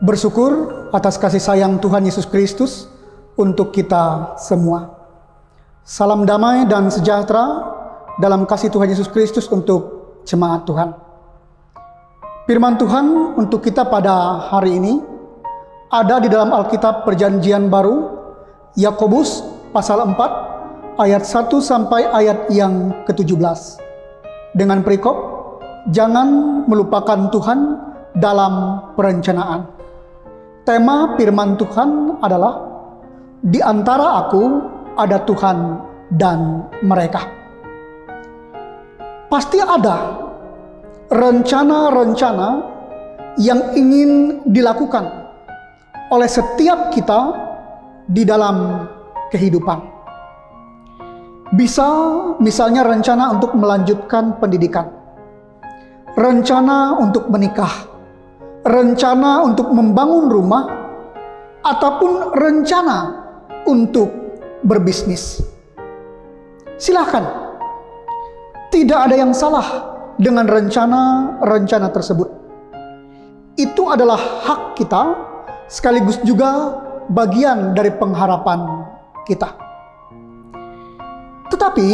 bersyukur atas kasih sayang Tuhan Yesus Kristus untuk kita semua. Salam damai dan sejahtera dalam kasih Tuhan Yesus Kristus untuk jemaat Tuhan. Firman Tuhan untuk kita pada hari ini ada di dalam Alkitab Perjanjian Baru, Yakobus pasal 4 ayat 1 sampai ayat yang ke-17. Dengan perikop, jangan melupakan Tuhan dalam perencanaan. Tema firman Tuhan adalah, di antara aku ada Tuhan dan mereka. Pasti ada rencana-rencana yang ingin dilakukan oleh setiap kita di dalam kehidupan. Bisa misalnya rencana untuk melanjutkan pendidikan, rencana untuk menikah, rencana untuk membangun rumah, ataupun rencana untuk berbisnis. Silahkan, tidak ada yang salah dengan rencana-rencana tersebut. Itu adalah hak kita, sekaligus juga bagian dari pengharapan kita. Tetapi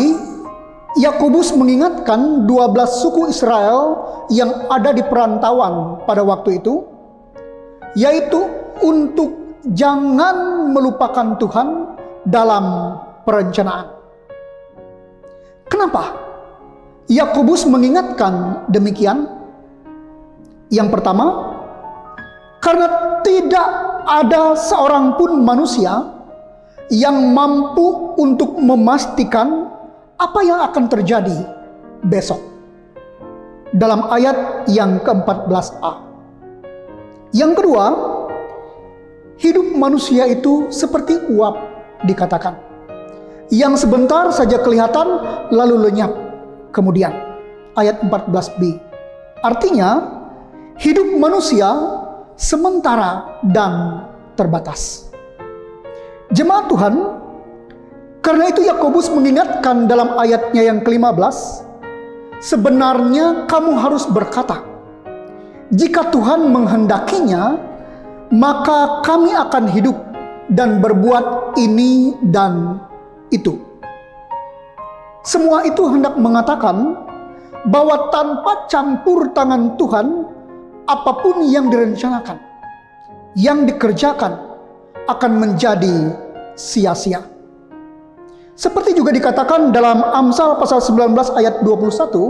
Yakobus mengingatkan 12 suku Israel yang ada di perantauan pada waktu itu, yaitu untuk jangan melupakan Tuhan dalam perencanaan. Kenapa Yakobus mengingatkan demikian? Yang pertama, karena tidak ada seorang pun manusia yang mampu untuk memastikan apa yang akan terjadi besok. Dalam ayat yang ke-14a. Yang kedua, hidup manusia itu seperti uap dikatakan, yang sebentar saja kelihatan lalu lenyap kemudian. Ayat 14b. Artinya, hidup manusia sementara dan terbatas. Jemaat Tuhan, karena itu Yakobus mengingatkan dalam ayatnya yang ke-15, sebenarnya kamu harus berkata, jika Tuhan menghendakinya, maka kami akan hidup dan berbuat ini dan itu. Semua itu hendak mengatakan bahwa tanpa campur tangan Tuhan, apapun yang direncanakan, yang dikerjakan akan menjadi sia-sia. Seperti juga dikatakan dalam Amsal pasal 19 ayat 21,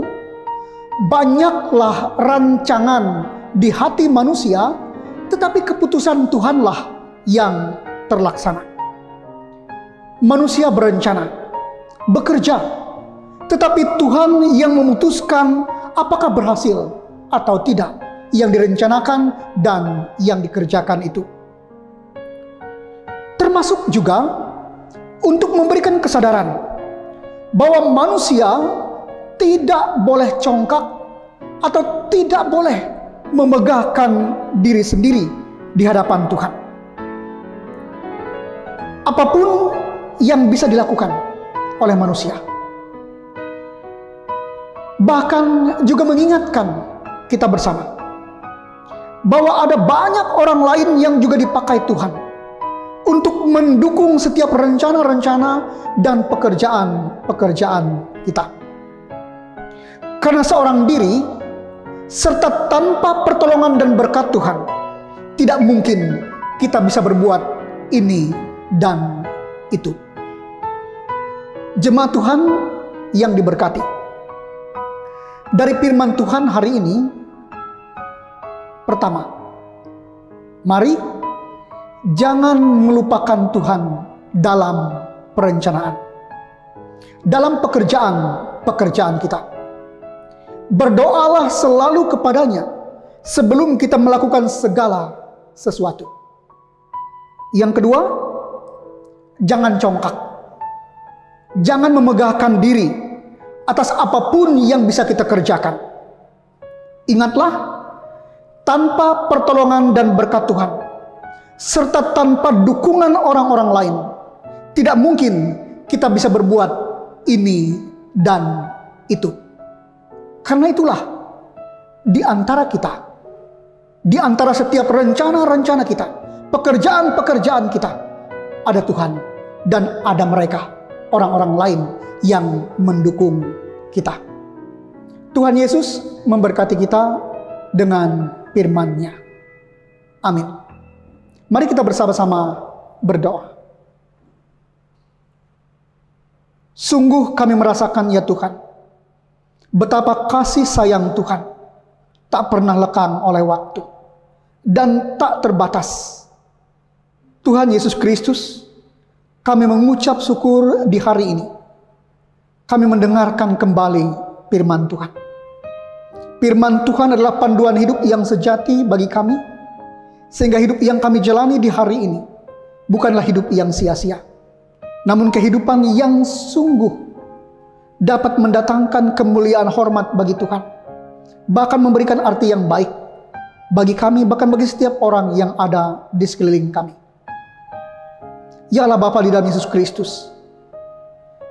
banyaklah rancangan di hati manusia, tetapi keputusan Tuhanlah yang terlaksana. Manusia berencana, bekerja, tetapi Tuhan yang memutuskan apakah berhasil atau tidak yang direncanakan dan yang dikerjakan itu. Termasuk juga untuk memberikan kesadaran bahwa manusia tidak boleh congkak atau tidak boleh memegahkan diri sendiri di hadapan Tuhan. Apapun yang bisa dilakukan oleh manusia. Bahkan juga mengingatkan kita bersama bahwa ada banyak orang lain yang juga dipakai Tuhan untuk mendukung setiap rencana-rencana dan pekerjaan-pekerjaan kita. Karena seorang diri, serta tanpa pertolongan dan berkat Tuhan, tidak mungkin kita bisa berbuat ini dan itu. Jemaat Tuhan yang diberkati, dari firman Tuhan hari ini, pertama, mari jangan melupakan Tuhan dalam perencanaan, dalam pekerjaan kita. Berdoalah selalu kepadanya sebelum kita melakukan segala sesuatu. Yang kedua, jangan congkak, jangan memegahkan diri atas apapun yang bisa kita kerjakan. Ingatlah, tanpa pertolongan dan berkat Tuhan, serta tanpa dukungan orang-orang lain, tidak mungkin kita bisa berbuat ini dan itu. Karena itulah, di antara kita Di antara setiap rencana-rencana kita, pekerjaan-pekerjaan kita, ada Tuhan dan ada mereka, orang-orang lain yang mendukung kita. Tuhan Yesus memberkati kita dengan firman-Nya. Amin. Mari kita bersama-sama berdoa. Sungguh kami merasakan ya Tuhan, betapa kasih sayang Tuhan tak pernah lekang oleh waktu dan tak terbatas. Tuhan Yesus Kristus, kami mengucap syukur di hari ini. Kami mendengarkan kembali firman Tuhan. Firman Tuhan adalah panduan hidup yang sejati bagi kami, sehingga hidup yang kami jalani di hari ini bukanlah hidup yang sia-sia, namun kehidupan yang sungguh dapat mendatangkan kemuliaan hormat bagi Tuhan, bahkan memberikan arti yang baik bagi kami, bahkan bagi setiap orang yang ada di sekeliling kami. Ya Allah Bapa di dalam Yesus Kristus,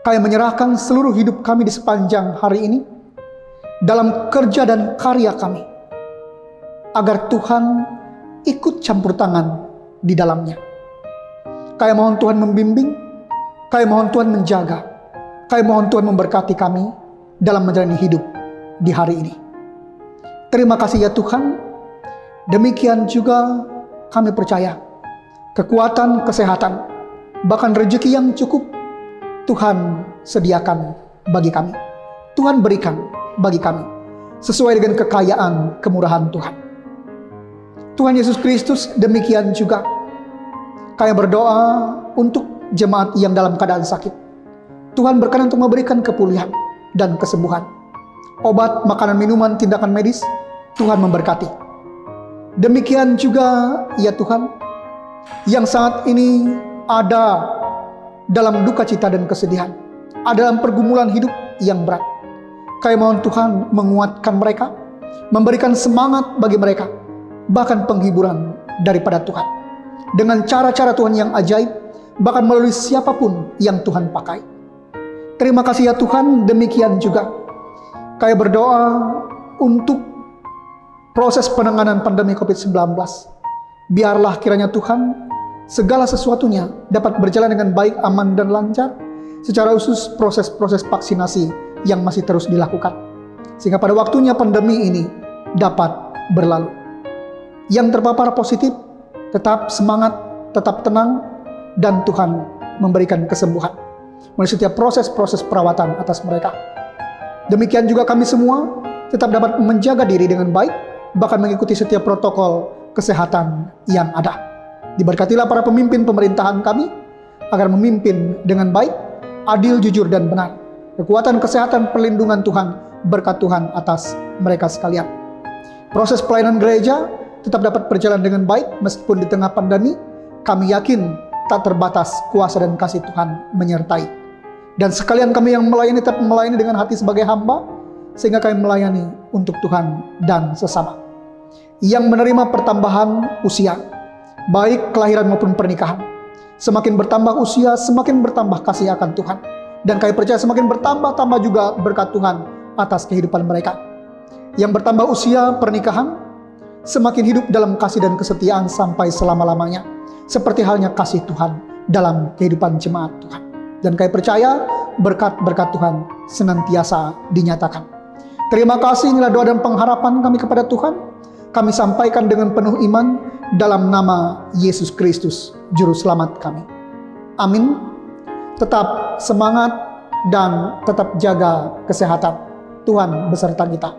kami menyerahkan seluruh hidup kami di sepanjang hari ini dalam kerja dan karya kami, agar Tuhan ikut campur tangan di dalamnya. Kami mohon Tuhan membimbing, kami mohon Tuhan menjaga, kami mohon Tuhan memberkati kami dalam menjalani hidup di hari ini. Terima kasih ya Tuhan. Demikian juga kami percaya kekuatan, kesehatan, bahkan rezeki yang cukup Tuhan sediakan bagi kami. Tuhan berikan bagi kami sesuai dengan kekayaan kemurahan Tuhan. Tuhan Yesus Kristus, demikian juga kami berdoa untuk jemaat yang dalam keadaan sakit. Tuhan berkenan untuk memberikan kepulihan dan kesembuhan. Obat, makanan, minuman, tindakan medis, Tuhan memberkati. Demikian juga ya Tuhan, yang saat ini ada dalam duka cita dan kesedihan, ada dalam pergumulan hidup yang berat, kami mohon Tuhan menguatkan mereka, memberikan semangat bagi mereka, bahkan penghiburan daripada Tuhan, dengan cara-cara Tuhan yang ajaib, bahkan melalui siapapun yang Tuhan pakai. Terima kasih ya Tuhan. Demikian juga kami berdoa untuk proses penanganan pandemi COVID-19. Biarlah kiranya Tuhan segala sesuatunya dapat berjalan dengan baik, aman, dan lancar, secara khusus proses-proses vaksinasi yang masih terus dilakukan, sehingga pada waktunya pandemi ini dapat berlalu. Yang terpapar positif tetap semangat, tetap tenang, dan Tuhan memberikan kesembuhan melalui setiap proses-proses perawatan atas mereka. Demikian juga kami semua tetap dapat menjaga diri dengan baik, bahkan mengikuti setiap protokol kesehatan yang ada. Diberkatilah para pemimpin pemerintahan kami agar memimpin dengan baik, adil, jujur, dan benar. Kekuatan, kesehatan, perlindungan Tuhan, berkat Tuhan atas mereka sekalian. Proses pelayanan gereja tetap dapat berjalan dengan baik meskipun di tengah pandemi. Kami yakin tak terbatas kuasa dan kasih Tuhan menyertai. Dan sekalian kami yang melayani tetap melayani dengan hati sebagai hamba, sehingga kami melayani untuk Tuhan dan sesama. Yang menerima pertambahan usia, baik kelahiran maupun pernikahan, semakin bertambah usia, semakin bertambah kasih akan Tuhan. Dan kami percaya semakin bertambah-tambah juga berkat Tuhan atas kehidupan mereka. Yang bertambah usia pernikahan, semakin hidup dalam kasih dan kesetiaan sampai selama-lamanya, seperti halnya kasih Tuhan dalam kehidupan jemaat Tuhan. Dan kami percaya berkat-berkat Tuhan senantiasa dinyatakan. Terima kasih, inilah doa dan pengharapan kami kepada Tuhan. Kami sampaikan dengan penuh iman dalam nama Yesus Kristus, Juru Selamat kami. Amin. Tetap semangat dan tetap jaga kesehatan. Tuhan beserta kita.